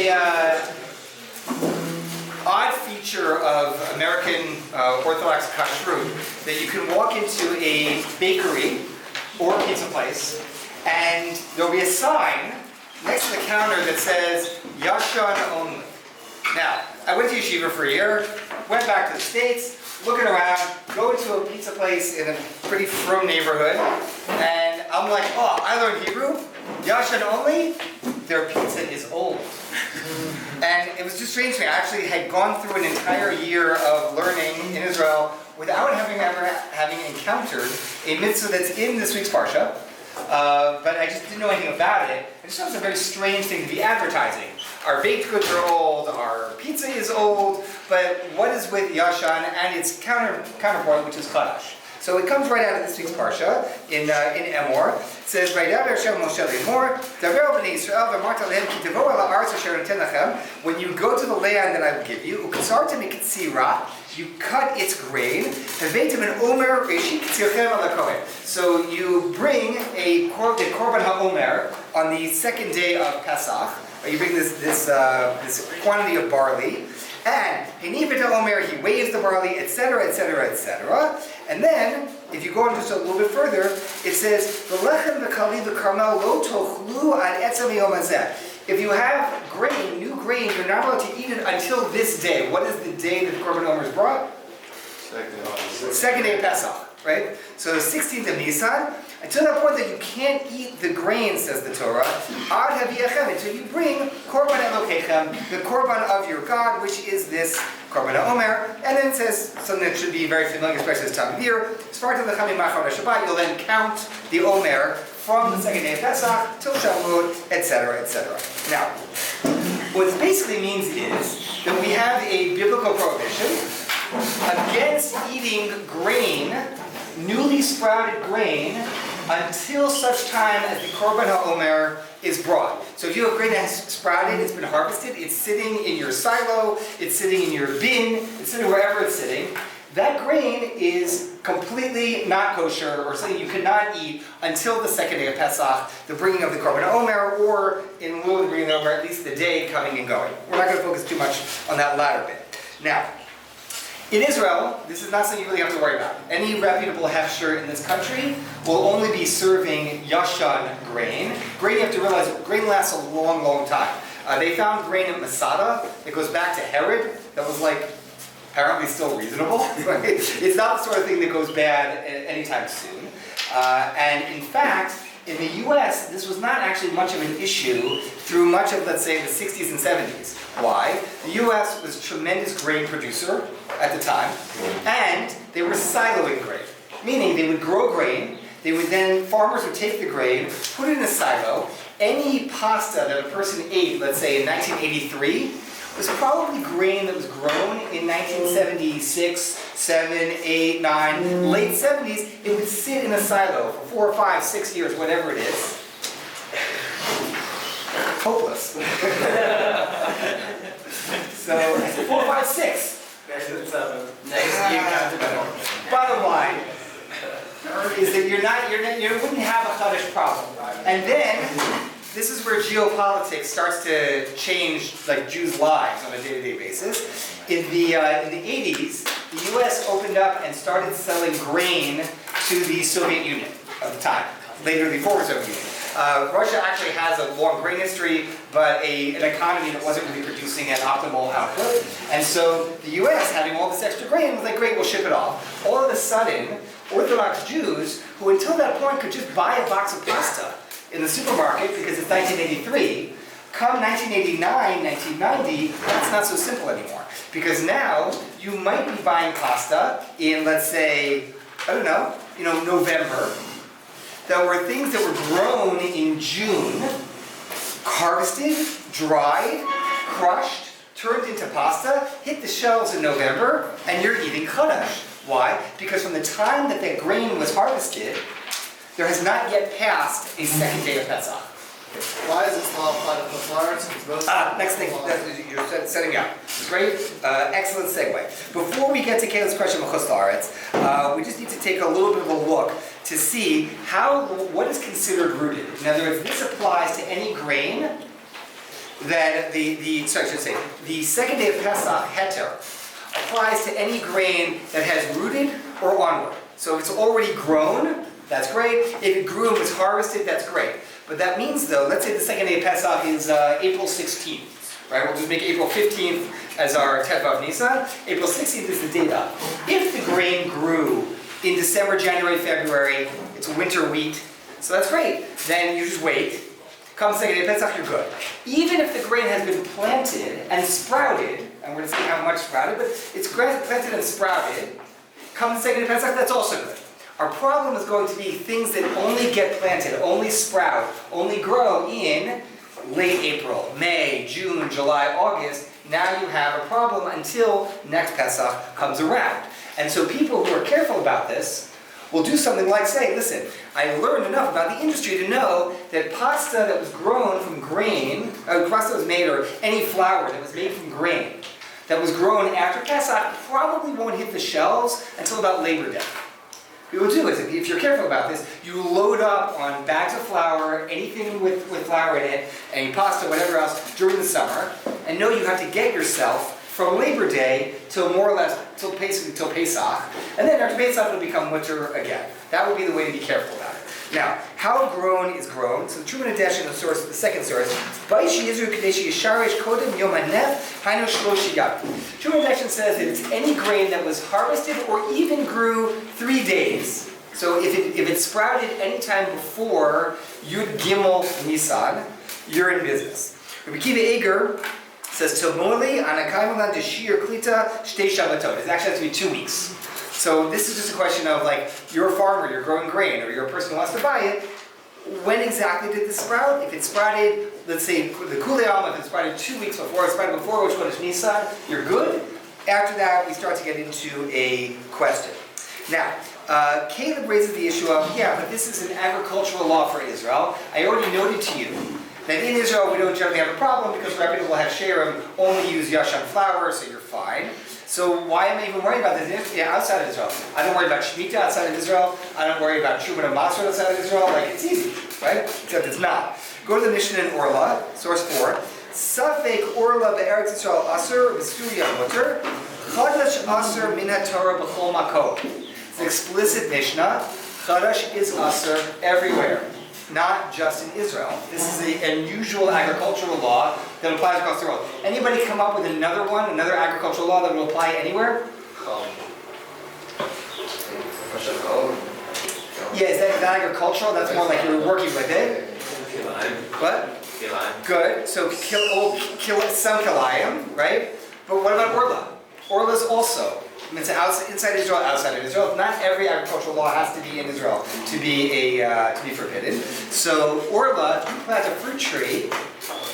a odd feature of American Orthodox kashrut that you can walk into a bakery or a pizza place, and there'll be a sign next to the counter that says Yashan only. Now, I went to Yeshiva for a year, went back to the States, looking around, go to a pizza place in a pretty frum neighborhood, and I'm like, oh, I learned Hebrew, Yashan only, their pizza is old. And it was just strange to me. I actually had gone through an entire year of learning in Israel without ever having encountered a mitzvah that's in this week's parsha, but I just didn't know anything about it. It just was a very strange thing to be advertising. Our baked goods are old, our pizza is old, but what is with Yashan and its counterpart, which is Chadash? So it comes right out of this week's parsha in Emor. It says, when you go to the land that I will give you, you cut its grain. So you bring the korban ha'omer on the second day of Pesach. You bring this quantity of barley, and he waves the barley, etc., etc., etc. And then, if you go on just a little bit further, it says, if you have grain, new grain, you're not allowed to eat it until this day. What is the day that the korban omer is brought? Second day of Pesach, right? So the 16th of Nisan, until that point that you can't eat the grain, says the Torah, until you bring korban elokechem, the korban of your God, which is this korban omer. And then it says something that should be very familiar, especially this time of year. You'll then count the omer from the second day of Pesach till Shavuot, etc., etc. Now, what this basically means is that we have a biblical prohibition against eating grain, newly sprouted grain, until such time as the korban ha'omer is brought. So if you have grain that has sprouted, it's been harvested, it's sitting in your silo, it's sitting in your bin, it's sitting wherever it's sitting, that grain is completely not kosher, or something you cannot eat until the second day of Pesach, the bringing of the korban omer, or in lieu of the bringing over, at least the day coming and going. We're not going to focus too much on that latter bit. Now, in Israel, this is not something you really have to worry about. Any reputable hefsher in this country will only be serving Yashan grain. Grain, you have to realize, grain lasts a long, long time. They found grain in Masada that goes back to Herod, that was apparently still reasonable. It's not the sort of thing that goes bad anytime soon. And in fact, in the US, this was not actually much of an issue through much of, let's say, the 60s and 70s. Why? The US was a tremendous grain producer at the time, and they were siloing grain. Meaning they would grow grain, farmers would take the grain, put it in a silo. Any pasta that a person ate, let's say in 1983, was probably grain that was grown in 1976, 7, 8, 9, late 70s. It would sit in a silo for 4, 5, 6 years, whatever it is. Hopeless. So, 4, 5, 6. Bottom line is that you wouldn't have a Chadash problem. And then, this is where geopolitics starts to change Jews' lives on a day-to-day basis. In the 80s, the U.S. opened up and started selling grain to the Soviet Union of the time, later the former Soviet Union. Russia actually has a long grain history, but an economy that wasn't really producing an optimal output. And so the U.S., having all this extra grain, was like, great, we'll ship it off. All of a sudden, Orthodox Jews, who until that point could just buy a box of pasta in the supermarket because it's 1983, come 1989, 1990, that's not so simple anymore. Because now, you might be buying pasta in, let's say, I don't know, November, that were things that were grown in June, harvested, dried, crushed, turned into pasta, hit the shelves in November, and you're eating Chadash. Why? Because from the time that that grain was harvested, there has not yet passed a second day of Pesach. Why is this law applied to flowers? Next thing, you're setting up. Great, excellent segue. Before we get to Caleb's question of Chutz La'aretz, we just need to take a little bit of a look to see what is considered rooted. In other words, this applies to any grain then the second day of Pesach, heter, applies to any grain that has rooted or onward. So if it's already grown, that's great. If it grew and was harvested, that's great. But that means though, let's say the second day of Pesach is April 16th, right? We'll just make April 15th as our Tetvav Nisan. April 16th is the date up. If the grain grew in December, January, February, it's winter wheat, so that's great. Then you just wait. Come second day of Pesach, you're good. Even if the grain has been planted and sprouted, and we're going to see how much sprouted, but it's planted and sprouted, come the second day of Pesach, that's also good. Our problem is going to be things that only get planted, only sprout, only grow in late April, May, June, July, August. Now you have a problem until next Pesach comes around. And so people who are careful about this will do something like say, listen, I learned enough about the industry to know that pasta that was grown from grain, pasta that was made, or any flour that was made from grain, that was grown after Pesach probably won't hit the shelves until about Labor Day. What you'll do is, if you're careful about this, you load up on bags of flour, anything with flour in it, any pasta, whatever else, during the summer, and know you have to get yourself from Labor Day till more or less, till Pesach, and then after Pesach it'll become winter again. That would be the way to be careful about it. Now, how grown is grown? So the Truman Adesh in the source, the second source, Baishi Yizru Kadeshi Yisharish Kodem Yom HaNef Hainu Shloshi Yom. Truman Adesh says that it's any grain that was harvested or even grew 3 days. So if it sprouted any time before Yud Gimel Nisan, you're in business. Rabbi Kiva Eger says Tomoli Anakaimalan de Shiur Klita Shtei Shabbatot. It actually has to be 2 weeks. So this is just a question of like, you're a farmer, you're growing grain, or you're a person who wants to buy it. When exactly did this sprout? If it sprouted, let's say the Kulei Alma, if it sprouted 2 weeks before, it sprouted before, which one is Nisan, you're good. After that, we start to get into a question. Now, Caleb raises the issue of, yeah, but this is an agricultural law for Israel. I already noted to you that in Israel we don't generally have a problem because reputable Hasherim only use Yashan flour, so you're fine. So why am I even worried about this outside of Israel? I don't worry about Shemitah outside of Israel. I don't worry about Truman and Masr outside of Israel. Like, it's easy, right? Except it's not. Go to the Mishnah in Orla, source 4. Safek Orla be'eretz Yisrael aser v'stuya mutter. Chadash aser min haTorah b'chol makom. It's an explicit Mishnah. Chadash is aser everywhere, not just in Israel. This is an unusual agricultural law that applies across the world. Anybody come up with another one, another agricultural law that will apply anywhere? Yeah, is that agricultural? That's more like you're working with it. What? Good. So kill some kilayim, right? But what about Orla? Orla's also. It's inside Israel, outside of Israel. Not every agricultural law has to be in Israel to be forbidden. So Orla, if you plant a fruit tree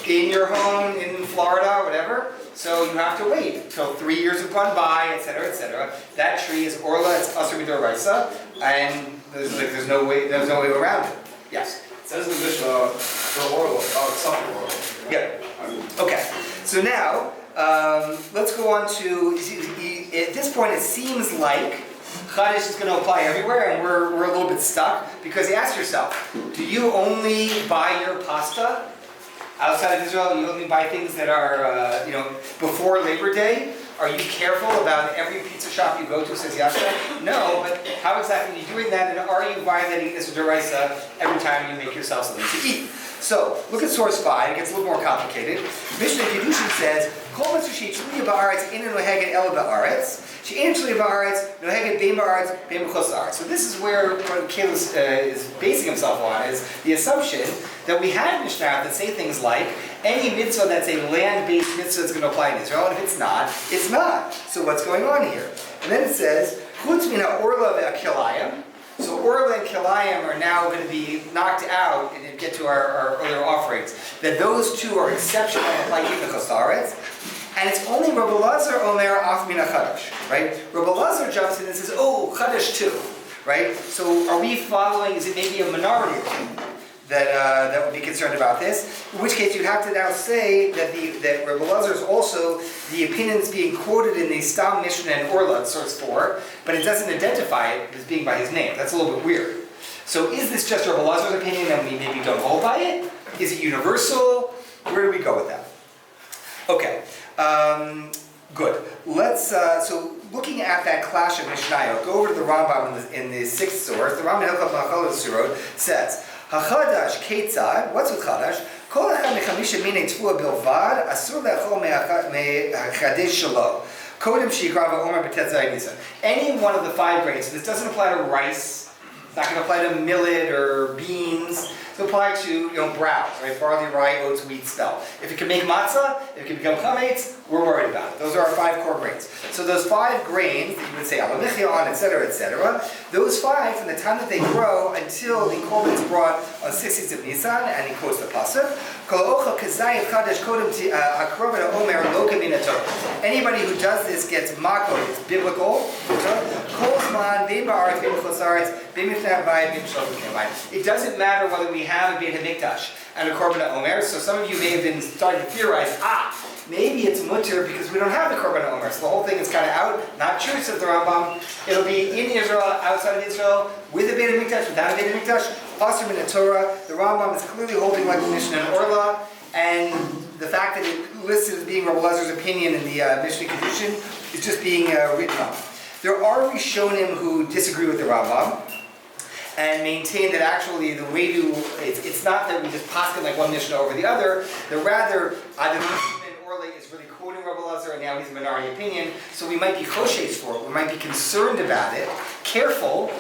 in your home in Florida or whatever, so you have to wait till 3 years have gone by, etc., etc. That tree is Orla. It's Asur Midoraisa, and there's no way around it. Yes. It says in the Mishnah for Orla. Oh, it's not Orla. Yeah. Okay. So now. Let's go on to, at this point it seems like Chadash is going to apply everywhere and we're a little bit stuck because you ask yourself, do you only buy your pasta outside of Israel? You only buy things that are, before Labor Day? Are you careful about every pizza shop you go to says Yasha? No, but how exactly are you doing that, and are you violating this D'oraisa every time you make yourself something to eat? So, look at source 5, it gets a little more complicated. Mishnah Kedushin says, Kol mitzvah she'itzuliya ba'aretz ina noheget ela ba'aretz, she'ein tzuliya ba'aretz noheget bein ba'aretz bein b'chutz la'aretz. So this is where Caleb is basing himself on, is the assumption that we have Mishnah that say things like, any mitzvah that's a land-based mitzvah is going to apply in Israel, and if it's not, it's not. So what's going on here? And then it says, Chutz min ha'orla ve'akilayim. So Orla and Kilayim are now going to be knocked out and then get to our other offerings. That those two are exceptional like in the Chosaretz. And it's only Rabbi Lazar Omer Af Mina Chadash, right? Rabbi Lazar jumps in and says, oh, Chadash too, right? So are we following, is it maybe a minority that would be concerned about this? In which case you'd have to now say that Rabbi Lazar is also the opinions being quoted in the Stam Mishnah and Orla, source 4, but it doesn't identify it as being by his name. That's a little bit weird. So is this just Rabbi Lazar's opinion and we maybe don't hold by it? Is it universal? Where do we go with that? Okay, good. Let's, so looking at that clash of Mishnayot, go over to the Rambam in the sixth source. The Rambam Hilchot Machal Surot says, "Hachadash Ketzad." What's with Chadash? Kol echad mechamisha minei tfua bilvad asur le'achol mechadesh shelo. Kodem sheikra va'omer b'tetzai nisan. Any one of the 5 grains. So this doesn't apply to rice. It's not going to apply to millet or beans. It applies to browse, right? Barley, rye, oats, wheat, spelt. If it can make matzah, if it can become chametz, we're worried about it. Those are our 5 core grains. So those 5 grains that you would say alamichia on, etc., those 5 from the time that they grow until the korban is brought on 16th of Nisan, and he quotes the pasuk. Anybody who does this gets makot. It's biblical. It doesn't matter whether we have a Beit HaMikdash and a Korban HaOmer. So some of you may have been starting to theorize, maybe it's mutter because we don't have the Korban HaOmer. So the whole thing is kind of out. Not true, says the Rambam. It'll be in Israel, outside of Israel, with a Beit HaMikdash, without a Beit HaMikdash. Asr min Torah. The Rambam is clearly holding like the Mishnah and Orla, and the fact that it listed as being Rabbi Elazar's opinion in the Mishnah Kedushin is just being written off. There are Rishonim who disagree with the Rambam and maintain that actually the way to, it's not that we just paskin like one Mishnah over the other, that rather either Mishnah and Orle is really quoting Rabbi Elazar and now he's a minority opinion, so we might be choshes for it, we might be concerned about it, careful,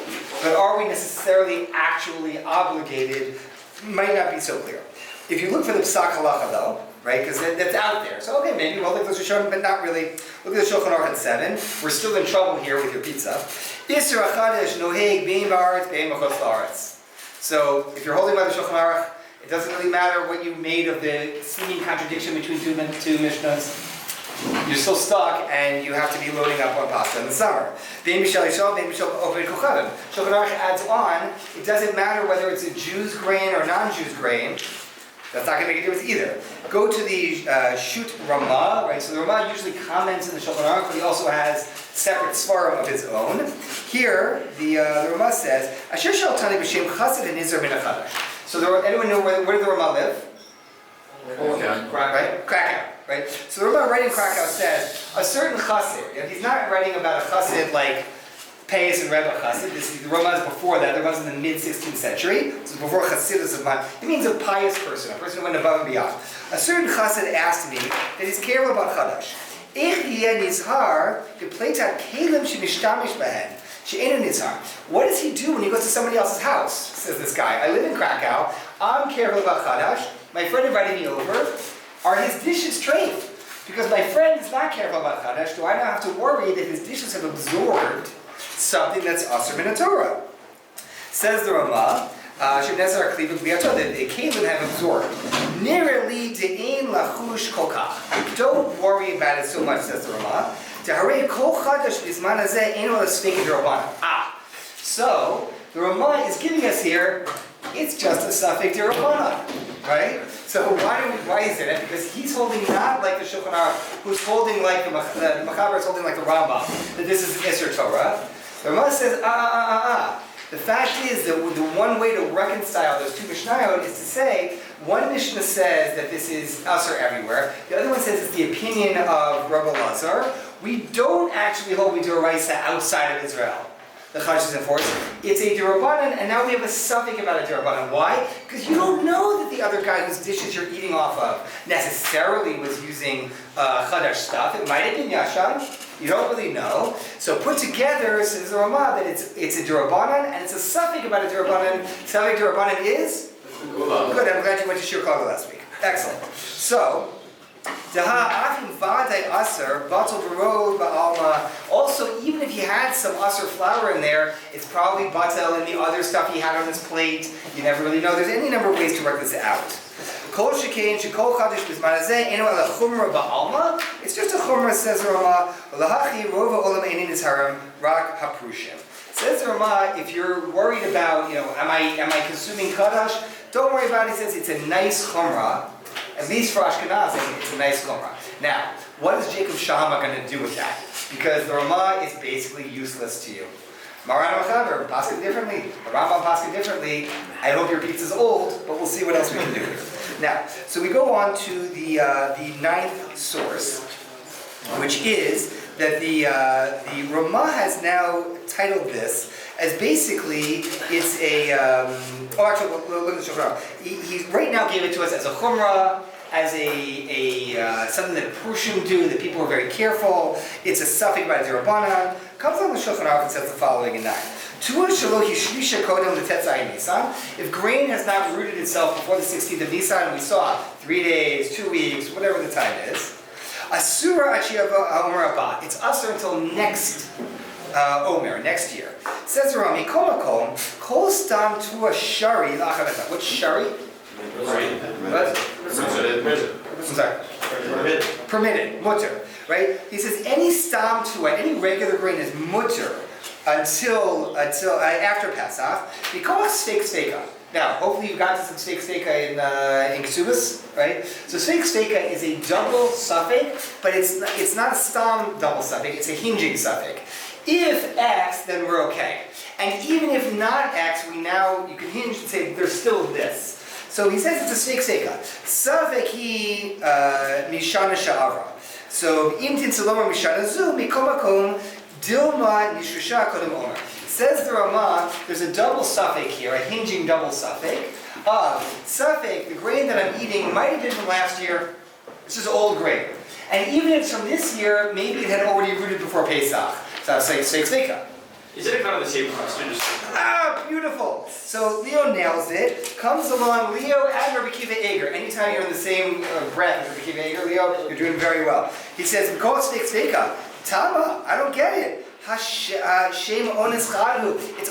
but are we necessarily actually obligated? Might not be so clear. If you look for the Psak Halacha though, right, because that's out there. So okay, maybe we'll look at those Rishonim, but not really. Look at the Shulchan Aruch at 7. We're still in trouble here with your pizza. Isser Achadash Noheg Bein Ba'aretz Bein B'chutz La'aretz. So if you're holding by the Shulchan Aruch, it doesn't really matter what you made of the seeming contradiction between two Mishnahs. You're still stuck, and you have to be loading up on pasta in the summer. Bein B'shal Yishal, Bein B'shal Oved Kochavim. Shulchan Aruch adds on, it doesn't matter whether it's a Jew's grain or non-Jew's grain. That's not going to make a difference either. Go to the Shoot Ramah, right? So the Ramah usually comments in the Shulchan Aruch, but he also has separate svarim of his own. Here, the Ramah says, Asher shel tani b'shem chassid and Nizar min Chadash. So anyone know where did the Ramah live? Right? Krakow, right? So the Ramah writing Krakow says, a certain chassid, he's not writing about a chassid like Pais and Rebbe Chassid. The Ramah is before that. The Ramah is in the mid-16th century. This is before Chassidus of man. It means a pious person, a person who went above and beyond. A certain Chassid asked me that he's careful about Chadash. What does he do when he goes to somebody else's house? Says this guy. I live in Krakow. I'm careful about Chadash. My friend invited me over. Are his dishes trained? Because my friend is not careful about Chadash, do I now have to worry that his dishes have absorbed something that's Asr min Torah? Says the Ramah, the Kalim have absorbed. Nireli de'ein lachush kokach. Don't worry about it so much, says the Ramah. So the Ramah is giving us here, it's just a suffix d'Rabbanan, right? So why is it? Because he's holding not like the Shulchan Aruch, who's holding like the Machaber is holding like the Rambam, that this is Isser Torah. The Ramah says, The fact is that the one way to reconcile those two Mishnayot is to say, one Mishnah says that this is Asr everywhere, the other one says it's the opinion of Rabbi Elazar. We don't actually hold we do a Raisa outside of Israel. The Chadash is enforced. It's a D'Rabbanan, and now we have a suffix about a D'Rabbanan. Why? Because you don't know that the other guy whose dishes you're eating off of necessarily was using Chadash stuff. It might have been Yashan. You don't really know. So put together, says the Ramah, that it's a D'Rabbanan, and it's a suffix about a D'Rabbanan. Suffix D'Rabbanan is? Good, I'm glad you went to Shiur last week. Excellent. So, also, even if he had some Asr flour in there, it's probably batel in the other stuff he had on his plate. You never really know. There's any number of ways to work this out. It's just a chumrah, says Ramah. Says Ramah, if you're worried about, am I consuming Chadash? Don't worry about it. He says it's a nice chumrah. At least for Ashkenazim, it's a nice chumrah. Now, what is Jacob Shama going to do with that? Because the Ramah is basically useless to you. Maran Machaber, paskin differently. The Rambam paskin differently. I hope your pizza's old, but we'll see what else we can do. Now, so we go on to the ninth source, which is that the Ramah has now titled this as basically it's a. Look at the Shulchan Aruch. He right now gave it to us as a chumrah, as a something that Prushim do, that people are very careful. It's a suffix by Dirabanan. Comes on the Shulchan Aruch and says the following in 9. If grain has not rooted itself before the 16th of Nisan, we saw 3 days, 2 weeks, whatever the time is, Asura Omer Abba. It's Asur until next Omer, next year. Says Rami, Kol Stam Tua Shari Lachaveta. What's Shari? What? Permitted, mutter. Right? He says any Stam Tua, any regular grain is mutter until after Pesach. Because Steika. Now, hopefully you got to some steak in Ksubas, right? So steak is a double suffix, but it's not a stam double suffix, it's a hinging suffix. If X, then we're okay. And even if not X, you can hinge and say there's still this. So he says it's a steika. Suffix he mishana sha'ara. So im tinsaloma mishana zu mikomakom dilma nishusha kodem omer. Says the Ramah, there's a double suffix here, a hinging double suffix. Suffix, the grain that I'm eating might have been from last year. This is old grain. And even if it's from this year, maybe it had already rooted before Pesach. So I'll say Sveika. Is it kind of the same question? Beautiful. So Leo nails it. Comes along Leo and Rabbi Kiva Eger. Anytime you're in the same breath as Rabbi Kiva Eger, Leo, you're doing very well. He says, call it Sveika. Tama, I don't get it. It's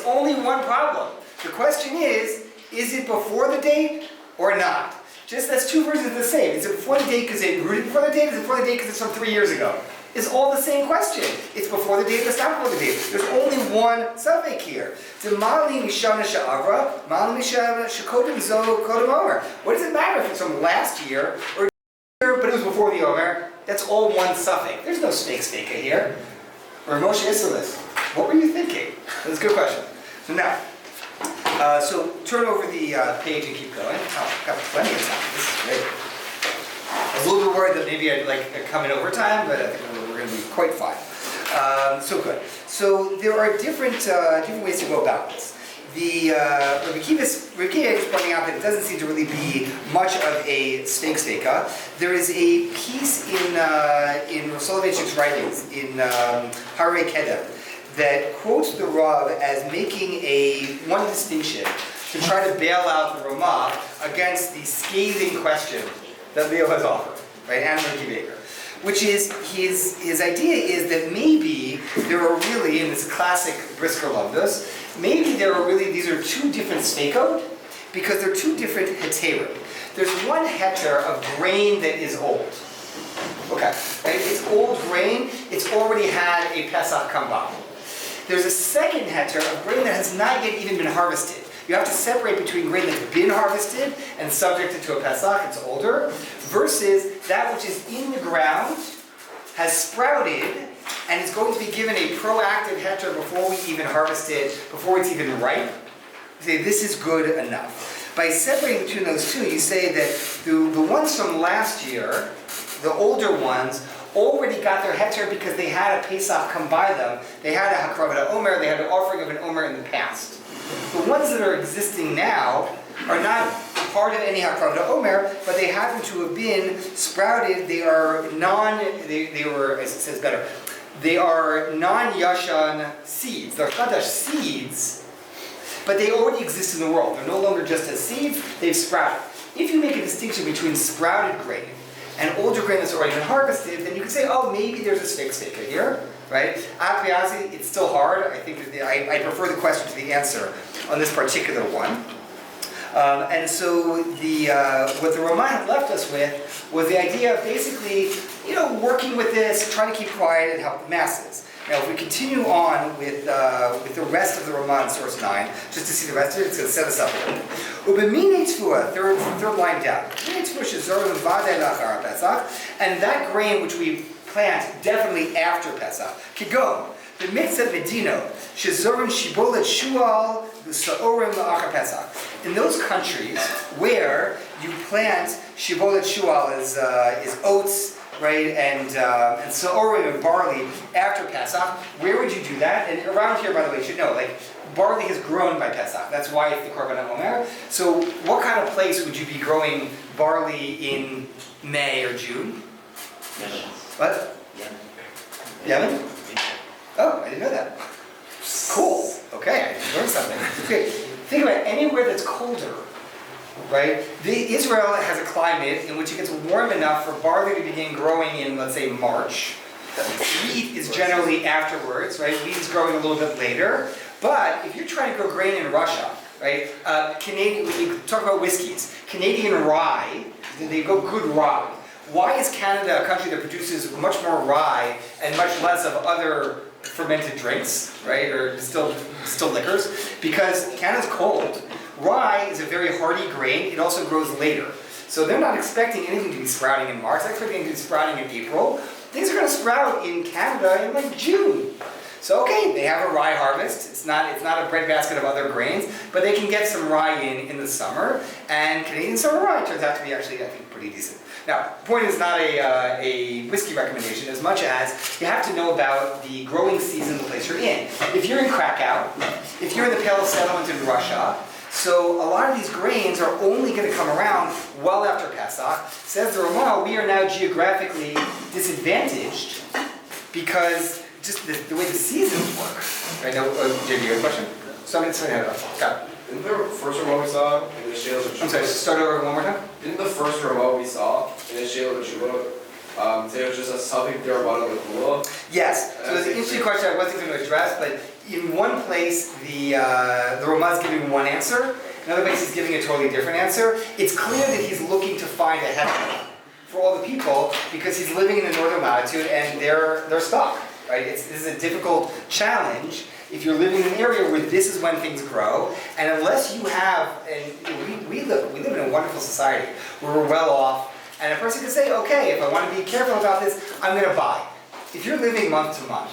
only one problem. The question is it before the date or not? Just that's two versions of the same. Is it before the date because it rooted before the date? Is it before the date because it's from 3 years ago? It's all the same question. It's before the date, it's not before the date. There's only one suffix here. What does it matter if it's from last year or but it was before the Omer? That's all one suffix. There's no steika here. Or Moshe Isilis. What were you thinking? That's a good question. So now, so turn over the page and keep going. Oh, I've got plenty of time. This is great. I was a little bit worried that maybe I'd come in overtime, but I think we're going to be quite fine. So good. So there are different ways to go about this. Rabbi Kiva is pointing out that it doesn't seem to really be much of a steika. There is a piece in Soloveitchik's writings in Harei Kedem that quotes the Rav as making one distinction to try to bail out the Ramah against the scathing question that Leo has offered, right? And Rabbi Kiva, which is his idea is that maybe there are really, in this classic Brisker Lovdos, maybe there are really, these are two different steikot because they're two different heterim. There's one heter of grain that is old. Okay, right? It's old grain, it's already had a Pesach come by. There's a second heter of grain that has not yet even been harvested. You have to separate between grain that's been harvested and subjected to a Pesach, it's older, versus that which is in the ground, has sprouted, and is going to be given a proactive heter before we even harvest it, before it's even ripe. You say, this is good enough. By separating between those two, you say that the ones from last year, the older ones, already got their heter because they had a Pesach come by them. They had a Hakravat Omer, they had an offering of an Omer in the past. The ones that are existing now are not part of any Hakravat Omer, but they happen to have been sprouted. They are they were, as it says better, they are non-Yashan seeds. They're Chadash seeds, but they already exist in the world. They're no longer just as seeds, they've sprouted. If you make a distinction between sprouted grain and older grain that's already been harvested, then you can say, oh, maybe there's a steika here, right? Akviazi, it's still hard. I think that I prefer the question to the answer on this particular one. And so what the Ramah had left us with was the idea of basically, working with this, trying to keep quiet and help the masses. Now, if we continue on with the rest of the Ramah in source 9, just to see the rest of it, it's going to set us up a little bit. Third line down. And that grain which we plant definitely after Pesach, Kigon, the mitzvah medino, shezorim shibolet shual, the saorim la'achar Pesach. In those countries where you plant shibolet shual is oats, right, and se'orim and barley after Pesach, where would you do that? And around here, by the way, you should know, like, barley has grown by Pesach. That's why it's the Korban HaOmer. So what kind of place would you be growing barley in May or June? What? Yemen? Oh, I didn't know that. Cool. Okay, I learned something. Okay, think about it. Anywhere that's colder, right? Israel has a climate in which it gets warm enough for barley to begin growing in, let's say, March. Wheat is generally afterwards, right? Wheat is growing a little bit later. But if you're trying to grow grain in Russia, right? Canadian, when you talk about whiskeys, Canadian rye, they go good rye. Why is Canada a country that produces much more rye and much less of other fermented drinks, right, or distilled liquors? Because Canada's cold. Rye is a very hardy grain. It also grows later. So they're not expecting anything to be sprouting in March. They're expecting it to be sprouting in April. Things are going to sprout in Canada in like June. So okay, they have a rye harvest. It's not a breadbasket of other grains, but they can get some rye in the summer. And Canadian summer rye turns out to be actually, I think, pretty decent. Now, the point is not a whiskey recommendation as much as you have to know about the growing season of the place you're in. If you're in Krakow, if you're in the Pale Settlement in Russia, so a lot of these grains are only going to come around well after Pesach. Says the Ramah, we are now geographically disadvantaged because just the way the seasons work. Right now, Jay, you have a question? Somebody had it. Scott. Didn't the first remote we saw in the Shiur of I'm sorry, start over one more time? Didn't the first remote we saw in the Shiur of say it was just a something derived of the kula? Yes. So it's an interesting question I wasn't going to address, but in one place the Ramah is giving one answer, another place he's giving a totally different answer. It's clear that he's looking to find a heter for all the people because he's living in the northern latitude and they're stuck. Right? This is a difficult challenge if you're living in an area where this is when things grow, and unless you have, and we live in a wonderful society where we're well off, and a person can say, okay, if I want to be careful about this, I'm going to buy. If you're living month to month,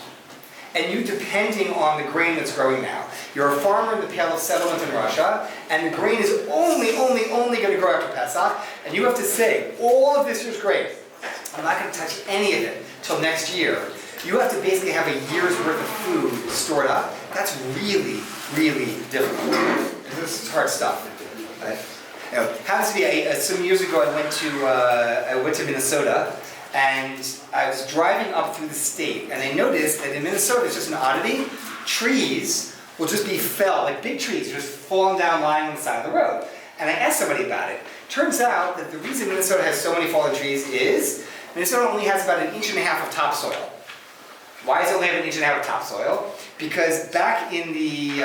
and you're depending on the grain that's growing now, you're a farmer in the Pale of Settlement in Russia, and the grain is only going to grow after Pesach, and you have to say, all of this year's grain, I'm not going to touch any of it till next year. You have to basically have a year's worth of food stored up. That's really, really difficult. This is hard stuff. Right? You know, happens to be some years ago I went to Minnesota, and I was driving up through the state, and I noticed that in Minnesota, it's just an oddity. Trees will just be felled, like big trees, just falling down, lying on the side of the road. And I asked somebody about it. Turns out that the reason Minnesota has so many fallen trees is Minnesota only has about 1.5 inches of topsoil. Why does it only have 1.5 inches of topsoil? Because back in the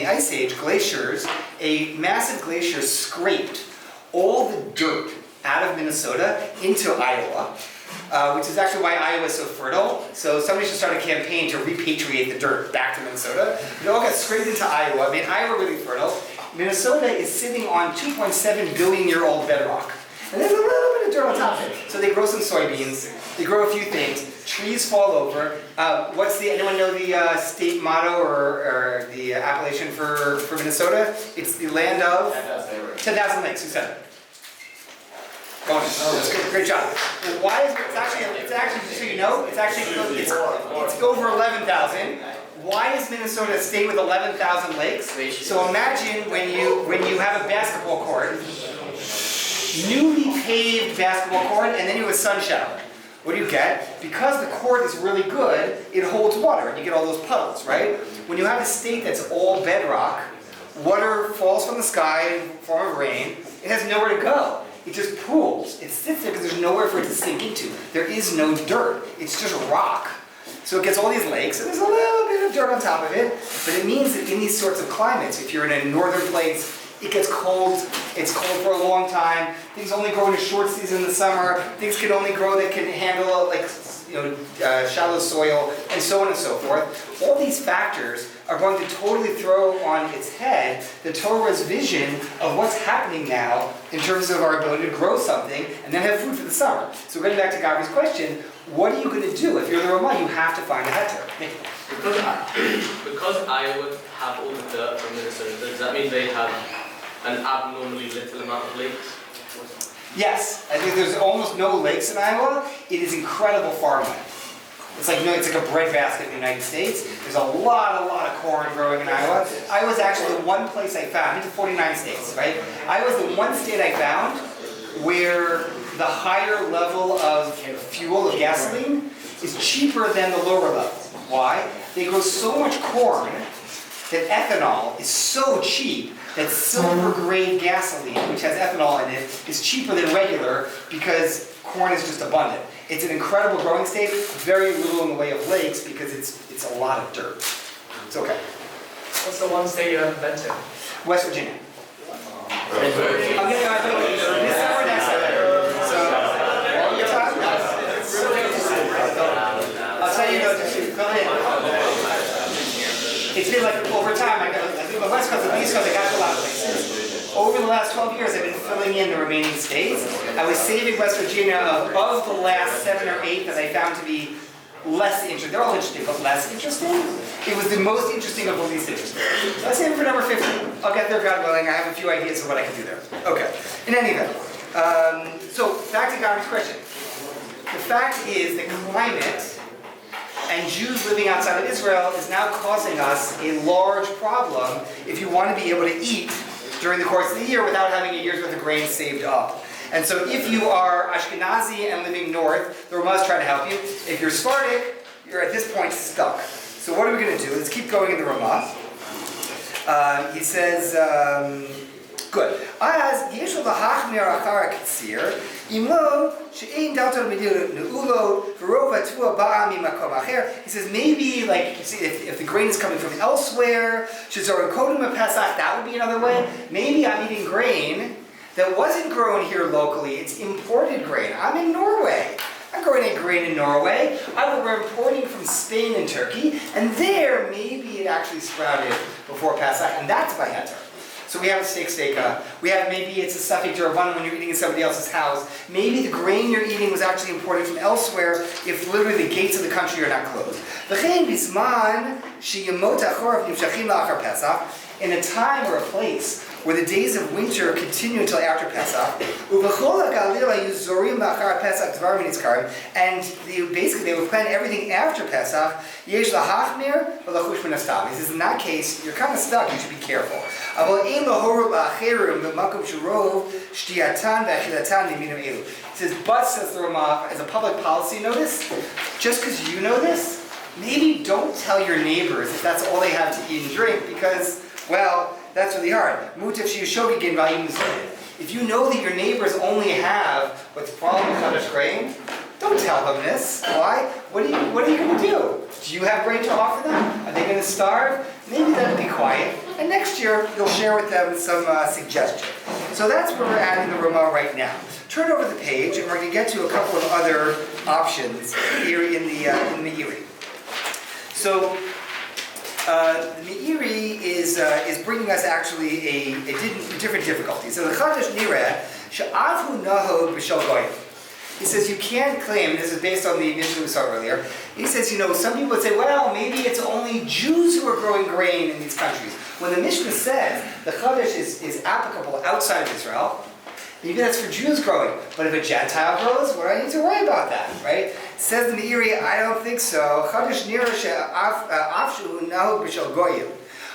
Ice Age, glaciers, a massive glacier scraped all the dirt out of Minnesota into Iowa, which is actually why Iowa is so fertile. So somebody should start a campaign to repatriate the dirt back to Minnesota. It all got scraped into Iowa, made Iowa really fertile. Minnesota is sitting on 2.7 billion-year-old bedrock. And there's a little bit of dirt on top of it. So they grow some soybeans, they grow a few things, trees fall over. Anyone know the state motto or the appellation for Minnesota? It's the land of 10,000 lakes. Who said it? Bonus. Great job. Why is it's actually just so you know, it's over 11,000. Why is Minnesota a state with 11,000 lakes? So imagine when you have a basketball court, newly paved basketball court, and then you have a sun shower. What do you get? Because the court is really good, it holds water, and you get all those puddles, right? When you have a state that's all bedrock, water falls from the sky in the form of rain, it has nowhere to go. It just pools. It sits there because there's nowhere for it to sink into. There is no dirt. It's just rock. So it gets all these lakes, and there's a little bit of dirt on top of it, but it means that in these sorts of climates, if you're in a northern place, it gets cold, it's cold for a long time, things only grow in a short season in the summer, things can only grow that can handle shallow soil, and so on and so forth. All these factors are going to totally throw on its head the Torah's vision of what's happening now in terms of our ability to grow something and then have food for the summer. So going back to Gabri's question, what are you going to do? If you're the Ramah, you have to find a heter. Because Iowa have all the dirt from Minnesota, does that mean they have an abnormally little amount of lakes? Yes, I think there's almost no lakes in Iowa. It is incredible farmland. It's like a breadbasket in the United States. There's a lot of corn growing in Iowa. Iowa's actually the one place I found, into 49 states, right? Iowa's the one state I found where the higher level of fuel, of gasoline, is cheaper than the lower level. Why? They grow so much corn that ethanol is so cheap that silver grade gasoline, which has ethanol in it, is cheaper than regular because corn is just abundant. It's an incredible growing state, very little in the way of lakes because it's a lot of dirt. It's okay. What's the one state you haven't been to? West Virginia. I'm getting this summer, next summer. So, all your time? I'll tell you, just fill in. It's been like over time, I think the West Coast and the East Coast, I got to a lot of places. Over the last 12 years, I've been filling in the remaining states. I was saving West Virginia of the last 7 or 8 that I found to be less interesting. They're all interesting, but less interesting. It was the most interesting of the least interesting. So I saved it for number 15. I'll get there, God willing. I have a few ideas of what I can do there. Okay. In any event, so back to Gary's question. The fact is that climate and Jews living outside of Israel is now causing us a large problem if you want to be able to eat during the course of the year without having a year's worth of grain saved up. And so if you are Ashkenazi and living north, the Ramahs try to help you. If you're Sephardic, you're at this point stuck. So what are we going to do? Let's keep going in the Ramah. He says, good. As Yeshua Hachmir Achar Katsir, Imlo Shein Dalton Neulo Verova Tua Ba'am Makom Acher. He says maybe like if the grain is coming from elsewhere, Shazor Kodem Pesach, that would be another way. Maybe I'm eating grain that wasn't grown here locally. It's imported grain. I'm in Norway. I'm growing a grain in Norway. We're importing from Spain and Turkey, and there maybe it actually sprouted before Pesach, and that's by heter. So we have a steak. We have maybe it's a safek d'Rabbanan when you're eating in somebody else's house. Maybe the grain you're eating was actually imported from elsewhere if literally the gates of the country are not closed. In a time or a place where the days of winter continue until after Pesach, and basically they would plan everything after Pesach. He says, in that case, you're kind of stuck, you should be careful. He says, but, says the Ramah, as a public policy notice, just because you know this, maybe don't tell your neighbors if that's all they have to eat and drink, because, well, that's really hard. If you know that your neighbors only have what's probably Chadash grain, don't tell them this. Why? What are you going to do? Do you have grain to offer them? Are they going to starve? Maybe that'll be quiet. And next year, you'll share with them some suggestions. So that's where we're at in the Ramah right now. Turn over the page, and we're going to get to a couple of other options here in the Meiri. So, the Meiri is bringing us actually a different difficulty. So the Chadash nireh she'avhu nahog b'shel goyim. He says you can't claim, this is based on the Mishnah we saw earlier, he says, some people would say, well, maybe it's only Jews who are growing grain in these countries. When the Mishnah says the Chadash is applicable outside of Israel, maybe that's for Jews growing. But if a Gentile grows, what do I need to worry about that, right? Says the Meiri, I don't think so. Chadash nireh she'afshu nahog b'shel goyim.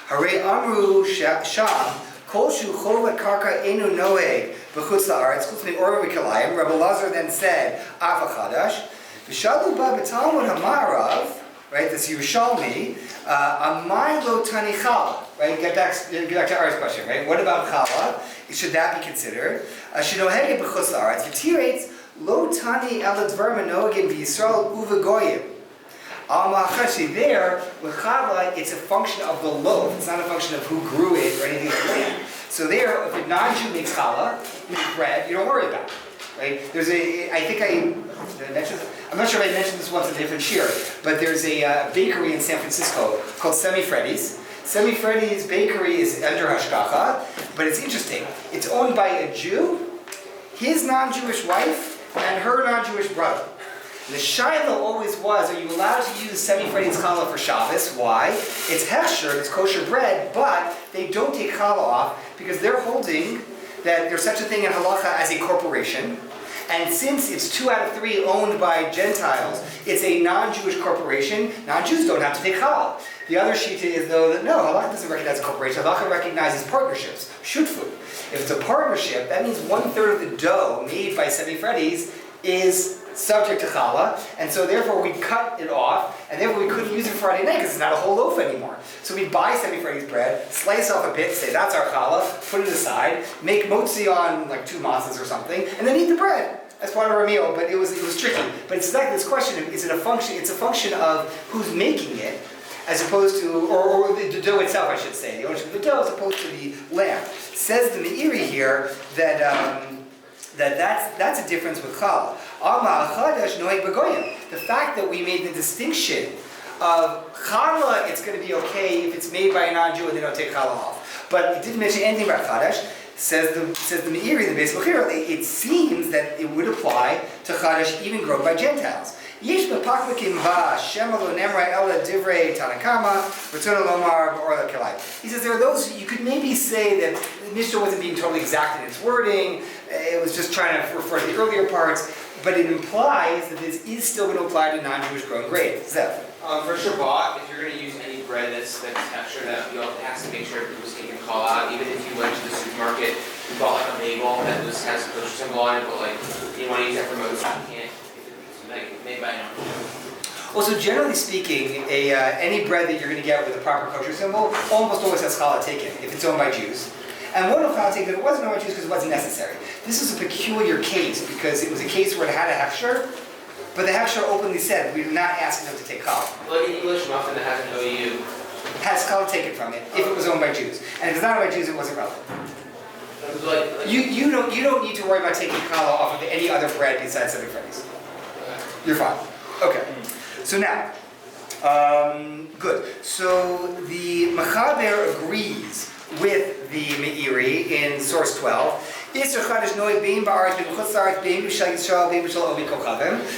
Harei amru sham kol shu chovat karka enu noeg b'chutz la'aretz chutz me'or v'kilayim. Rabbi Lazar then said, Af Chadash v'shalu ba b'talmud hamarav. Right, this Yerushalmi, amai lo tani chala. Right, get back to Ari's question. Right, what about chala? Should that be considered? Shenoheged b'chutz la'aretz v'tirates lo tani el dvarim noegim b'Yisrael uvegoyim. Al-Machashi there, with challah, it's a function of the loaf. It's not a function of who grew it or anything like that. So there, if a non-Jew makes challah, with bread, you don't worry about it. Right? There's I'm not sure if I mentioned this once in a different shiur, but there's a bakery in San Francisco called Semi Freddy's. Semi Freddy's bakery is under hashgacha, but it's interesting. It's owned by a Jew, his non-Jewish wife, and her non-Jewish brother. And the shaila always was, are you allowed to use Semi Freddy's challah for Shabbos? Why? It's hesher, it's kosher bread, but they don't take challah off because they're holding that there's such a thing in halacha as a corporation. And since it's 2 out of 3 owned by Gentiles, it's a non-Jewish corporation. Non-Jews don't have to take halal. The other shita is though that no, halacha doesn't recognize a corporation. Halacha recognizes partnerships, shutfut. If it's a partnership, that means 1/3 of the dough made by semi-freddies is subject to challah, and so therefore we cut it off, and therefore we couldn't use it Friday night because it's not a whole loaf anymore. So we buy semi-freddies bread, slice off a bit, say that's our challah, put it aside, make motzi on like 2 matzahs or something, and then eat the bread as part of our meal. But it was tricky. But it's exactly this question of, is it a function? It's a function of who's making it, as opposed to, or the dough itself, I should say, the ownership of the dough as opposed to the lamb. Says the Meiri here that. That's a difference with challah. The fact that we made the distinction of challah, it's going to be okay if it's made by a non-Jew and they don't take challah off. But it didn't mention anything about Chadash. Says the Meiri, the Beis Bechira, it seems that it would apply to Chadash even grown by Gentiles. He says there are those, you could maybe say that the Mishnah wasn't being totally exact in its wording, it was just trying to refer to the earlier parts, but it implies that this is still going to apply to non-Jewish grown grain. Zev? For Shabbat, if you're going to use any bread that's textured, that you also have to make sure it was taken call out. Even if you went to the supermarket and bought like a bagel that has a kosher symbol on it, but like you want to use that for most, you can't. Like made by non. Well, so generally speaking, any bread that you're going to get with a proper kosher symbol almost always has challah taken if it's owned by Jews. And one of the challah taken that it wasn't owned by Jews because it wasn't necessary. This is a peculiar case because it was a case where it had a hefsher, but the hefsher openly said we do not ask them to take challah. Like an English muffin that has an OU. Has challah taken from it if it was owned by Jews, and if it's not owned by Jews, it wasn't relevant. You don't need to worry about taking challah off of any other bread besides semi-freddies. You're fine. Okay. So now, good. So the Mechaber agrees with the Meiri in source 12.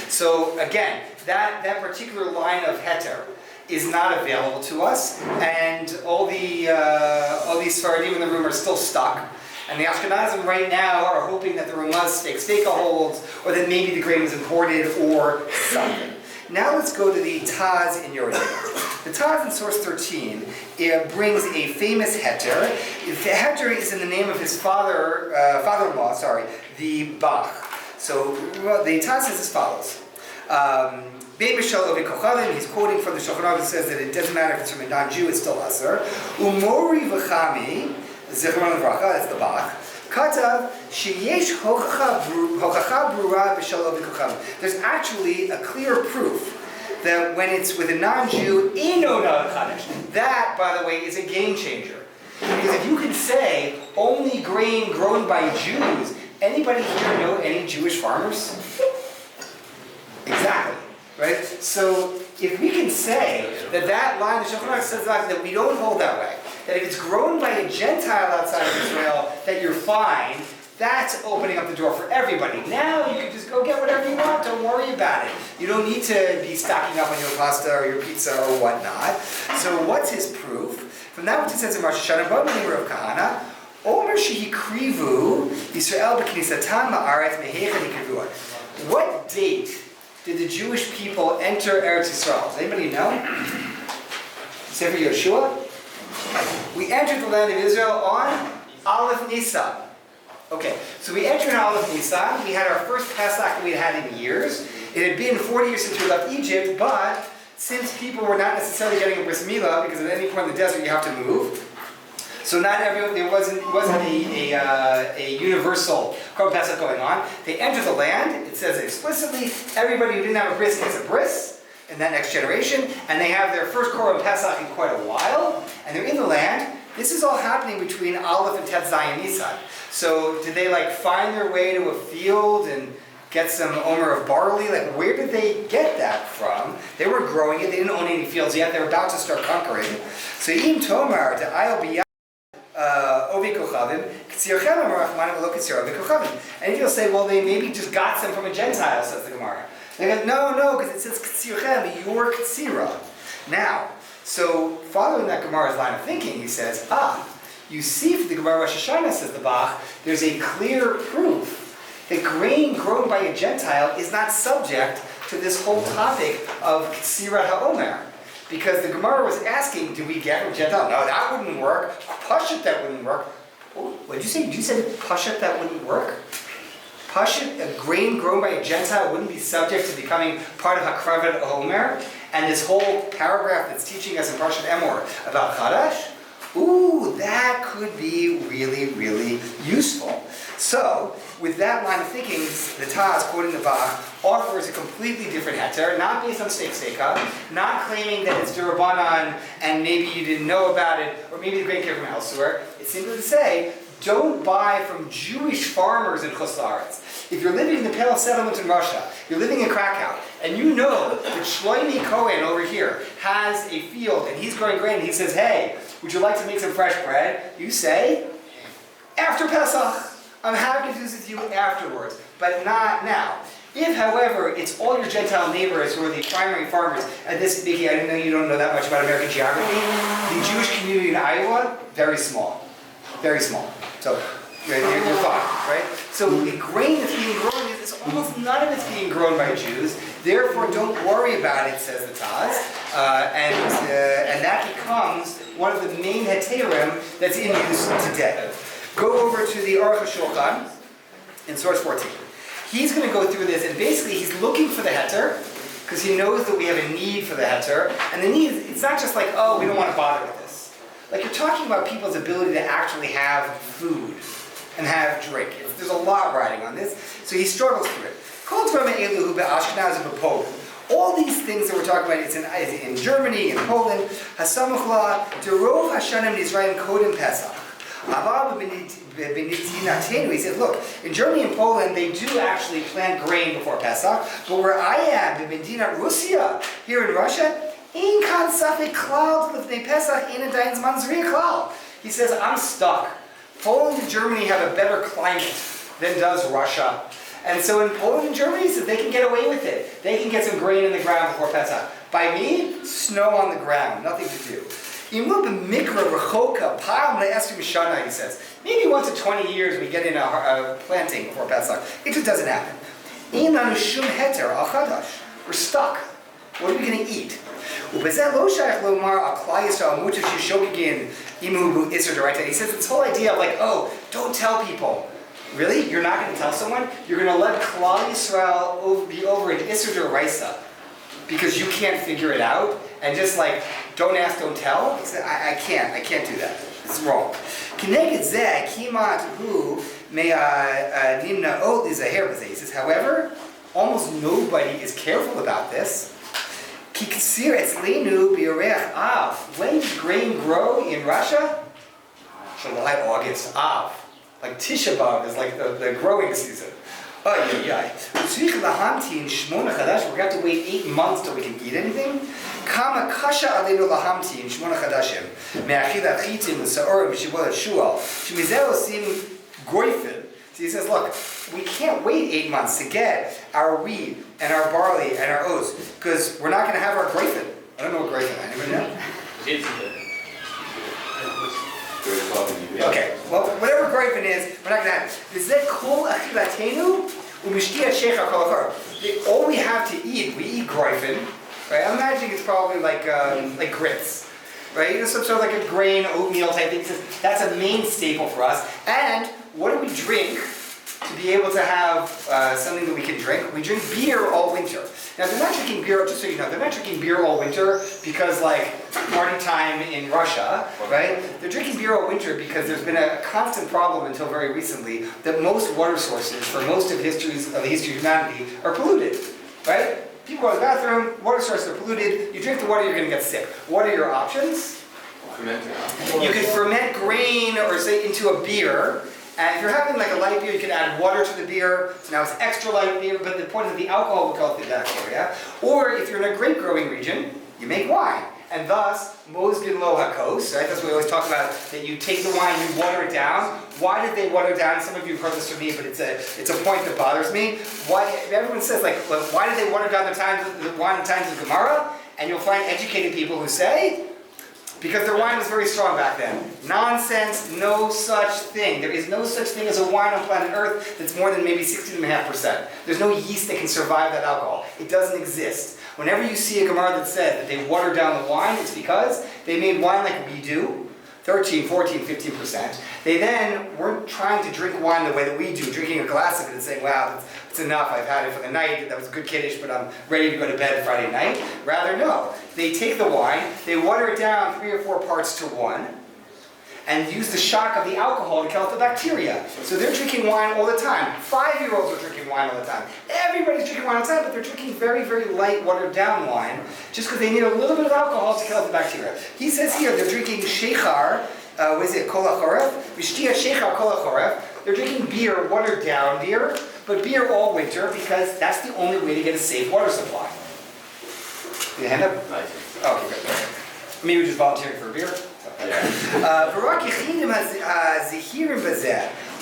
So again, that particular line of heter is not available to us, and all these Sfaradim in the room are still stuck. And the Ashkenazim right now are hoping that the Ramaz Steka holds, or that maybe the grain was imported, or something. Now let's go to the Taz in Yoreh. The Taz in source 13 brings a famous heter. The heter is in the name of his father-in-law, the Bach. So the Taz says as follows. He's quoting from the Shulchan Aruch that says that it doesn't matter if it's from a non-Jew, it's still Aser. Umori v'chami, Zichron Levracha, that's the Bach. Katav sheyesh hochacha brura b'shel ovi kochav. There's actually a clear proof that when it's with a non-Jew, ino na chadash. That, by the way, is a game changer. Because if you can say only grain grown by Jews, anybody here know any Jewish farmers? Exactly. Right? So if we can say that line, the Shulchan Aruch says that we don't hold that way, that if it's grown by a Gentile outside of Israel, that you're fine, that's opening up the door for everybody. Now you can just go get whatever you want, don't worry about it. You don't need to be stocking up on your pasta or your pizza or whatnot. So what's his proof? From that which it says in Rosh Hashanah, Bo B'nei Rav Kahana, Omer Shehi Krivu Yisrael B'Knisatam Ma'aretz Mehechan Yikrivua. What date did the Jewish people enter Eretz Yisrael? Does anybody know? Except for Yeshua? We entered the land of Israel on Aleph Nisan. Okay, so we entered on Aleph Nisan. We had our first Pesach that we had had in years. It had been 40 years since we left Egypt, but since people were not necessarily getting a bris milah, because at any point in the desert you have to move, so not everyone, there wasn't a universal Korban Pesach going on. They enter the land. It says explicitly, everybody who didn't have a bris gets a bris in that next generation, and they have their first Korban Pesach in quite a while, and they're in the land. This is all happening between Aleph and Tet Zayin Nisan. So did they find their way to a field and get some omer of barley? Where did they get that from? They were growing it. They didn't own any fields yet. They were about to start conquering. So Im Tomar to Ayel Biyah. And if you'll say, well, they maybe just got some from a Gentile, says the Gemara. They go, no, because it says Ktsirchem, your Ktsira. Now, so following that Gemara's line of thinking, he says, You see from the Gemara Rosh Hashanah, says the Bach, there's a clear proof that grain grown by a Gentile is not subject to this whole topic of Ksirat HaOmer. Because the Gemara was asking, do we get from Gentile? No, that wouldn't work. Pashut, that wouldn't work. Oh, what did you say? Did you say Pashut, that wouldn't work? Pashut, a grain grown by a Gentile, wouldn't be subject to becoming part of Hakravat Omer? And this whole paragraph that's teaching us in Parshat Emor about Chadash? Ooh, that could be really, really useful. So, with that line of thinking, the Taz, quoting the Bach, offers a completely different heter, not based on steika, not claiming that it's Durabanan and maybe you didn't know about it, or maybe the grain came from elsewhere. It's simply to say, don't buy from Jewish farmers in Chutz La'aretz. If you're living in the Pale settlement in Russia, you're living in Krakow, and you know that Shloimi Cohen over here has a field and he's growing grain, and he says, hey, would you like to make some fresh bread? You say, after Pesach. I'm happy to do this with you afterwards, but not now. If, however, it's all your Gentile neighbors who are the primary farmers, and this, Vicky, I didn't know you don't know that much about American geography. The Jewish community in Iowa, very small. Very small. So, you're fine, right? So the grain that's being grown, is almost none of it's being grown by Jews. Therefore, don't worry about it, says the Taz. And that becomes one of the main heterim that's in use today. Go over to the Aruch HaShulchan in source 14. He's going to go through this, and basically he's looking for the heter, because he knows that we have a need for the heter. And the need, it's not just like, oh, we don't want to bother with this. Like, you're talking about people's ability to actually have food and have drink. There's a lot riding on this, so he struggles through it. All these things that we're talking about, it's in Germany, in Poland. Hasamuchla, Derov Hashanim Nizrayim Kodim Pesach. He said, look, in Germany and Poland, they do actually plant grain before Pesach, but where I am, in Medina Russia, here in Russia, he says, I'm stuck. Poland and Germany have a better climate than does Russia. And so in Poland and Germany, he says they can get away with it. They can get some grain in the ground before Pesach. By me, snow on the ground, nothing to do. He says, maybe once in 20 years we get in a planting before Pesach. It just doesn't happen. We're stuck. What are we going to eat? He says this whole idea of like, oh, don't tell people. Really? You're not going to tell someone? You're going to let Klali Yisrael be over in Isser D'Oraisa because you can't figure it out? And just like, don't ask, don't tell? He said, I can't do that. It's wrong. He says, however, almost nobody is careful about this. When does grain grow in Russia? July, August, Av. Like Tisha B'Av is like the growing season. We have to wait 8 months till we can eat anything. So he says, look, we can't wait 8 months to get our wheat and our barley and our oats because we're not going to have our greifen. I don't know what greifen is. Anybody know? Okay, well, whatever greifen is, we're not going to have it. All we have to eat, we eat greifen, right? I'm imagining it's probably like grits, right? You know, some sort of like a grain, oatmeal type thing. That's a main staple for us. And what do we drink to be able to have something that we can drink? We drink beer all winter. Now, they're not drinking beer, just so you know, they're not drinking beer all winter because, like, party time in Russia, right? They're drinking beer all winter because there's been a constant problem until very recently that most water sources for most of the history of humanity are polluted, right? People go to the bathroom, water sources are polluted, you drink the water, you're going to get sick. What are your options? Fermenting. You can ferment grain or say into a beer. And if you're having like a light beer, you can add water to the beer. So now it's extra light beer, but the point is the alcohol will kill the bacteria. Or if you're in a grape growing region, you make wine. And thus, mosgin lo hakos, right? That's what we always talk about, that you take the wine, you water it down. Why did they water it down? Some of you have heard this from me, but it's a point that bothers me. Why? Everyone says, like, well, why did they water down the wine in times of Gemara? And you'll find educated people who say, because their wine was very strong back then. Nonsense, no such thing. There is no such thing as a wine on planet Earth that's more than maybe 16.5%. There's no yeast that can survive that alcohol. It doesn't exist. Whenever you see a Gemara that says that they watered down the wine, it's because they made wine like we do, 13, 14, 15%. They then weren't trying to drink wine the way that we do, drinking a glass of it and saying, wow, it's enough, I've had it for the night, that was a good Kiddush, but I'm ready to go to bed Friday night. Rather, no. They take the wine, they water it down 3 or 4 parts to 1, and use the shock of the alcohol to kill out the bacteria. So they're drinking wine all the time. 5-year-olds are drinking wine all the time. Everybody's drinking wine all the time, but they're drinking very, very light, watered-down wine, just because they need a little bit of alcohol to kill out the bacteria. He says here they're drinking shechar, what is it, kol hachoref? V'shtia shechar kol hachoref. They're drinking beer, watered-down beer, but beer all winter, because that's the only way to get a safe water supply. Did you hand up? Oh, okay, good. Maybe we're just volunteering for a beer?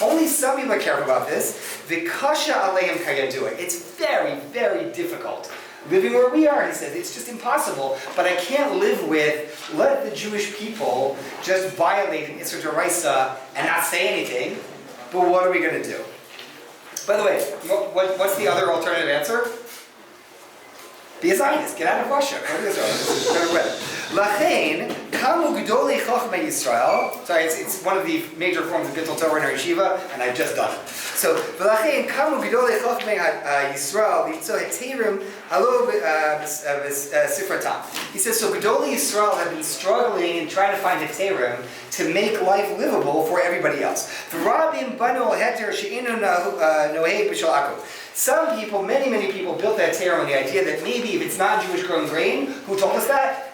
Only some people are careful about this. It's very, very difficult. Living where we are, he says, it's just impossible. But I can't live with, let the Jewish people just violate an Yeshivat Orayta and not say anything. But what are we going to do? By the way, what's the other alternative answer? Be a Zionist. Get out of Russia. Lachein kamu gedolei chochmei Yisrael. Sorry, it's one of the major forms of Bittul Torah in our yeshiva, and I've just done it. So, lachein kamu gedolei chochmei Yisrael liptzo heterim halo sifratam. He says, so gedolei Yisrael have been struggling and trying to find heterim to make life livable for everybody else. V'rabim banu al heter she'enu noheg b'shal akov. Some people, many people, built that heterim on the idea that maybe if it's not Jewish grown grain, who told us that?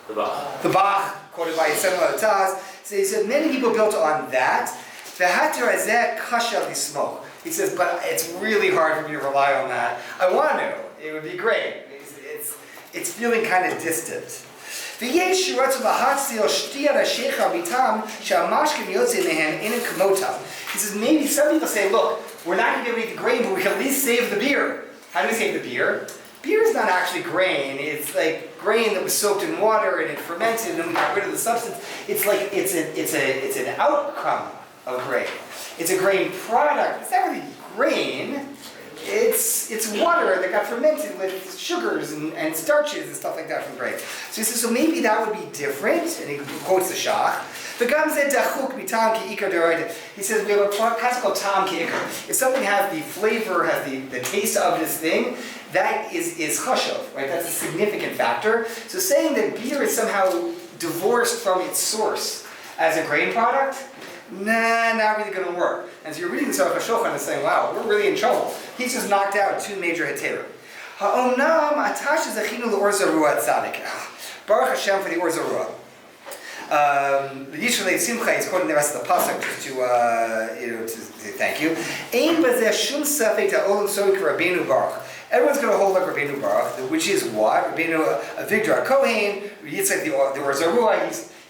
The Bach, quoted by Yisrael Taz. So he said many people built on that. The hater hazeh kasha lismoch. He says, but it's really hard for me to rely on that. I want to. It would be great. It's feeling kind of distant. He says maybe some people say, look, we're not going to be able to eat the grain, but we can at least save the beer. How do we save the beer? Beer is not actually grain. It's like grain that was soaked in water and it fermented, and then we got rid of the substance. It's like it's an outcome of grain. It's a grain product. It's not really grain. It's water that got fermented with sugars and starches and stuff like that from grain. So he says, so maybe that would be different, and he quotes the Shach. He says we have a concept called tam ki'ikar. If something has the flavor, has the taste of this thing, that is chashov, right? That's a significant factor. So saying that beer is somehow divorced from its source as a grain product, not really going to work. And so you're reading this Aruch HaShulchan and saying, wow, we're really in trouble. He's just knocked out 2 major heterim. Ha'omnam atash zechinu le'or zarua tzadik. Baruch Hashem for the or zarua. The Yisrael Simcha is quoting the rest of the pasuk to say thank you. Ein bazeh shum safek ta'olam soik Rabbeinu Baruch. Everyone's going to hold like Rabbeinu Baruch, which is what? Rabbeinu Avigdor HaKohen, Yitzchak the or zarua.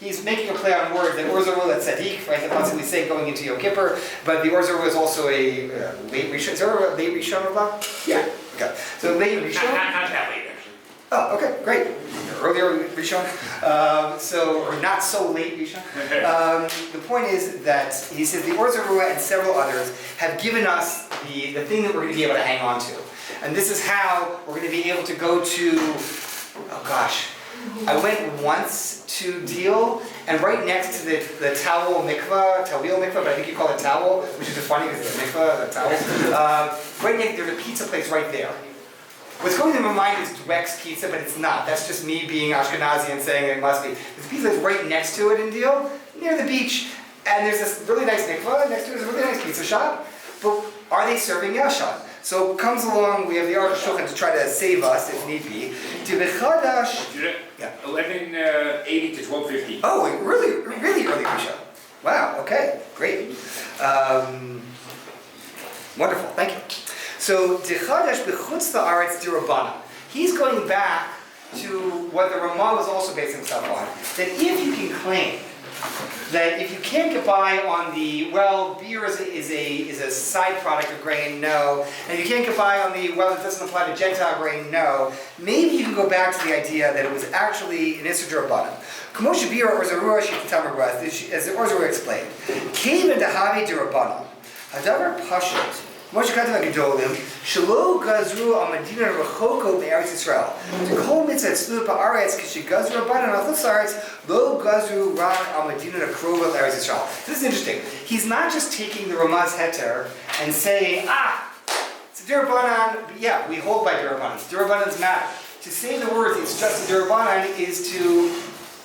He's making a play on words. That Or Zarua, that's Tzaddik, right? That constantly say going into Yom Kippur. But the Or Zarua is also a late Rishon. Is there a late Rishon of that? Yeah. Okay. So late Rishon. Not that late, actually. Oh, okay, great. Earlier Rishon. Or not so late Rishon. The point is that he says the Or Zarua and several others have given us the thing that we're going to be able to hang on to. And this is how we're going to be able to go to, oh gosh. I went once to Deal, and right next to the towel mikvah, but I think you call it towel, which is just funny because it's a mikvah, a towel. Right next, there's a pizza place right there. What's going to my mind is Dweck's Pizza, but it's not. That's just me being Ashkenazi and saying it must be. There's a pizza place right next to it in Deal, near the beach, and there's this really nice mikvah, next to it is a really nice pizza shop, but are they serving Yashan? So comes along, we have the Aruch HaShulchan to try to save us, if need be. To the Chadash... Yeah. 1180 to 1250. Oh, really early Krisha. Wow, okay, great. Wonderful, thank you. So, the Chadash b'chutz la'aretz d'Rabbanan. He's going back to what the Ramah was also basing himself on, that if you can claim that if you can't get by on the, well, beer is a side product of grain, no. And if you can't get by on the, well, it doesn't apply to Gentile grain, no. Maybe you can go back to the idea that it was actually an Issur D'Rabbanan. K'moshe bir or zarua shitatamar b'raz, as the Orzarua explained. Kevin dahavi d'Rabbanan. Hadavar pashut. Moshe Katav Gedolim, Shelo Gazru al Medina Rechoko be'Eretz Yisrael. The Kol Mitzvah Tzlu Ba'aretz Kishi Gazru Rabbanan al Chutz La'aretz Lo Gazru Ran al Medina Krova be'Eretz Yisrael. This is interesting. He's not just taking the Ramaz Heter and saying, it's a D'Rabbanan. Yeah, we hold by D'Rabbanan. D'Rabbanans matter. To say the words it's just a D'Rabbanan is to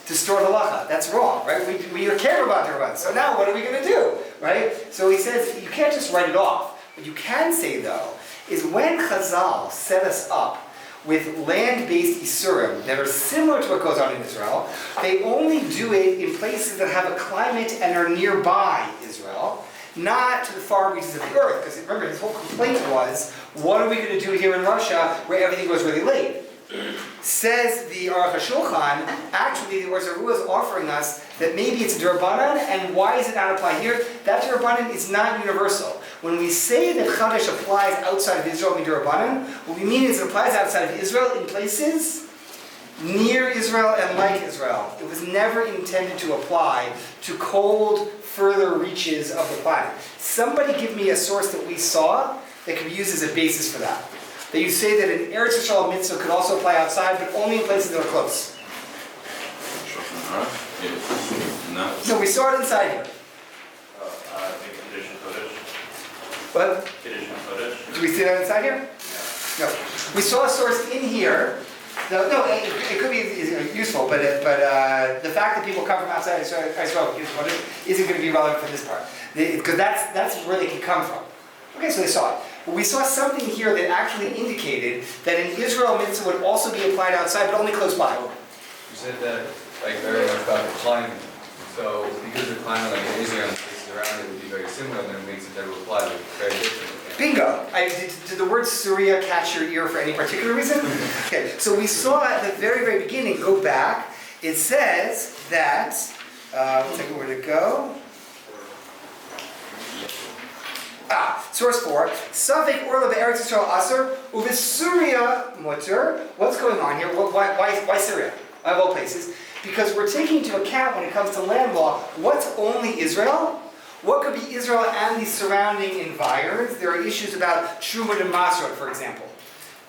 distort halacha. That's wrong, right? We care about D'Rabbanan. So now what are we going to do, right? So he says you can't just write it off. What you can say, though, is when Chazal set us up with land-based Isurim that are similar to what goes on in Israel, they only do it in places that have a climate and are nearby Israel, not to the far reaches of the earth. Because remember, his whole complaint was, what are we going to do here in Russia where everything goes really late? Says the Aruch HaShulchan, actually the Orzarua is offering us that maybe it's a D'Rabbanan, and why is it not applied here? That D'Rabbanan is not universal. When we say that Chadash applies outside of Israel in D'Rabbanan, what we mean is it applies outside of Israel in places near Israel and like Israel. It was never intended to apply to cold, further reaches of the planet. Somebody give me a source that we saw that could be used as a basis for that. That you say that an Eretz Yisrael mitzvah could also apply outside, but only in places that are close. No, we saw it inside here. What? Do we see that inside here? No. We saw a source in here. No, it could be useful, but the fact that people come from outside Israel isn't going to be relevant for this part. Because that's where they can come from. Okay, so they saw it. But we saw something here that actually indicated that an Israel mitzvah would also be applied outside, but only close by. You said that very much about the climate. So because the climate, like in Israel and places around it, would be very similar, then it makes it that it would apply to very different. Bingo! Did the word Surya catch your ear for any particular reason? Okay, so we saw at the very, very beginning, go back, it says that, let's take where to go. Source 4. Safek Orla be'Eretz Yisrael Aser uvis Surya Mutter. What's going on here? Why Syria? Of all places. Because we're taking into account when it comes to land law, what's only Israel? What could be Israel and the surrounding environs? There are issues about Trumah and Masrot, for example.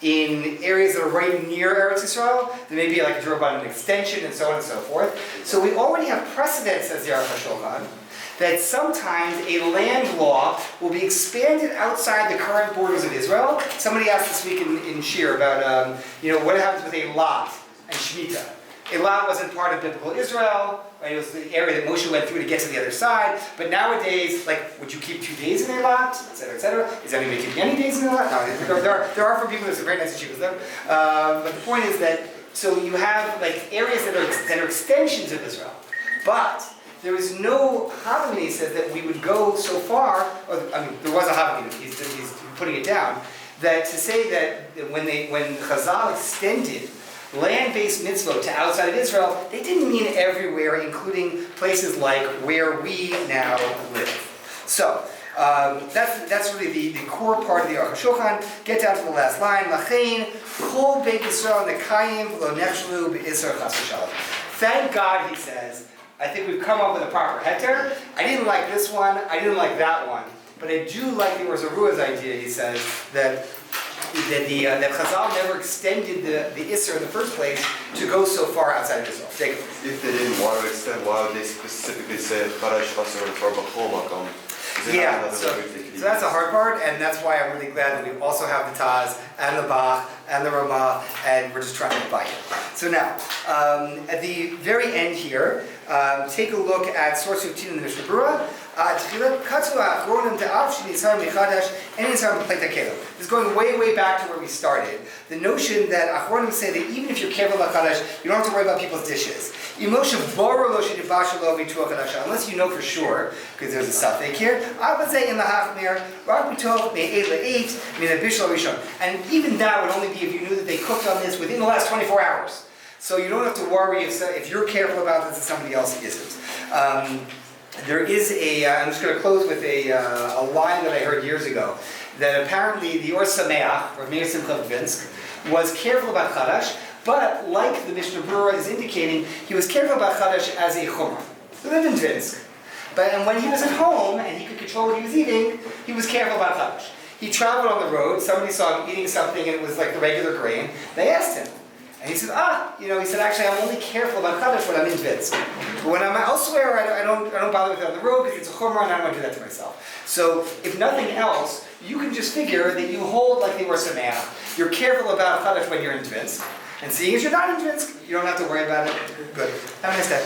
In areas that are right near Eretz Yisrael, there may be like a D'Rabbanan extension and so on and so forth. So we already have precedent, says the Aruch HaShulchan, that sometimes a land law will be expanded outside the current borders of Israel. Somebody asked this week in Shiur about, what happens with a lot and Shemitah. A lot wasn't part of biblical Israel, right? It was the area that Moshe went through to get to the other side. But nowadays, would you keep 2 days in a lot, et cetera, et cetera? Is anybody keeping any days in a lot? No, there are for people there's a very nice yeshivas there. But the point is that, so you have areas that are extensions of Israel. But there is no Havamini says that we would go so far, there was a Havamini, he's putting it down, that to say that when Chazal extended land-based mitzvot to outside of Israel, they didn't mean everywhere, including places like where we now live. So, that's really the core part of the Aruch HaShulchan. Get down to the last line. Lachein, Chol Beit Yisrael Nekayim V'lo Nechshelu B'Isra Chas V'Shalom. Thank God, he says, I think we've come up with a proper heter. I didn't like this one, I didn't like that one, but I do like the Orzarua's idea, he says, that Chazal never extended the Isser in the first place to go so far outside of Israel. Jacob. If they didn't want to extend, why would they specifically say Chadash Chasur for B'chol Makom? Yeah, so that's the hard part, and that's why I'm really glad that we also have the Taz and the Bach and the Ramah, and we're just trying to buy it. So now, at the very end here, take a look at source 15 in the Mishnah Berurah. This is going way, way back to where we started. The notion that Achronim say that even if you're careful about Chadash, you don't have to worry about people's dishes. Unless you know for sure, because there's a suffix here. And even that would only be if you knew that they cooked on this within the last 24 hours. So you don't have to worry if you're careful about this and somebody else isn't. There is I'm just going to close with a line that I heard years ago, that apparently the Or Sameach, or Meir Simcha of Vinsk, was careful about Chadash, but like the Mishnah Berurah is indicating, he was careful about Chadash as a chumrah. He lived in Vinsk. And when he was at home and he could control what he was eating, he was careful about Chadash. He traveled on the road, somebody saw him eating something and it was like the regular grain. They asked him. And he said, he said, actually, I'm only careful about Chadash when I'm in Vinsk. But when I'm elsewhere, I don't bother with it on the road because it's a chumrah and I don't want to do that to myself. So, if nothing else, you can just figure that you hold like they were Sameach. You're careful about Chadash when you're in Vinsk. And seeing as you're not in Vinsk, you don't have to worry about it. Good. Have a nice day.